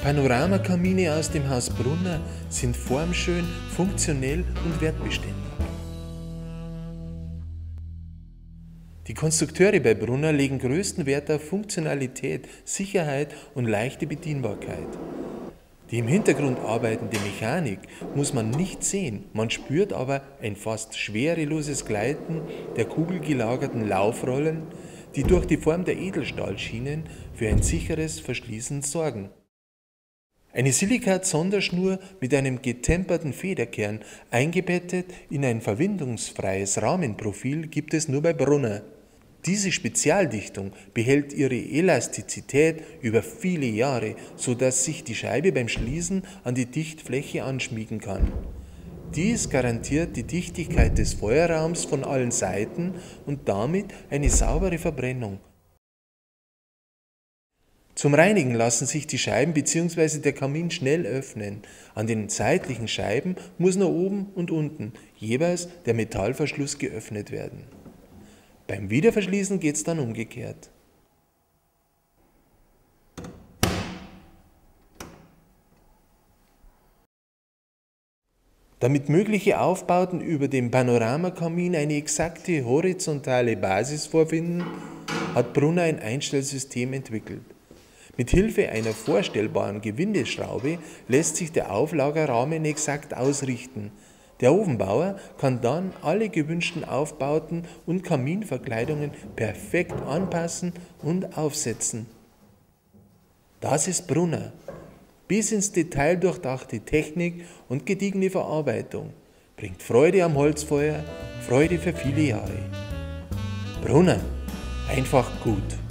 Panoramakamine aus dem Haus Brunner sind formschön, funktionell und wertbeständig. Die Konstrukteure bei Brunner legen größten Wert auf Funktionalität, Sicherheit und leichte Bedienbarkeit. Die im Hintergrund arbeitende Mechanik muss man nicht sehen, man spürt aber ein fast schwereloses Gleiten der kugelgelagerten Laufrollen, die durch die Form der Edelstahlschienen für ein sicheres Verschließen sorgen. Eine Silikat-Sonderschnur mit einem getemperten Federkern, eingebettet in ein verwindungsfreies Rahmenprofil, gibt es nur bei Brunner. Diese Spezialdichtung behält ihre Elastizität über viele Jahre, sodass sich die Scheibe beim Schließen an die Dichtfläche anschmiegen kann. Dies garantiert die Dichtigkeit des Feuerraums von allen Seiten und damit eine saubere Verbrennung. Zum Reinigen lassen sich die Scheiben bzw. der Kamin schnell öffnen. An den seitlichen Scheiben muss nur oben und unten jeweils der Metallverschluss geöffnet werden. Beim Wiederverschließen geht es dann umgekehrt. Damit mögliche Aufbauten über dem Panoramakamin eine exakte horizontale Basis vorfinden, hat Brunner ein Einstellsystem entwickelt. Mit Hilfe einer vorstellbaren Gewindeschraube lässt sich der Auflagerrahmen exakt ausrichten. Der Ofenbauer kann dann alle gewünschten Aufbauten und Kaminverkleidungen perfekt anpassen und aufsetzen. Das ist Brunner. Bis ins Detail durchdachte Technik und gediegene Verarbeitung. Bringt Freude am Holzfeuer, Freude für viele Jahre. Brunner, einfach gut.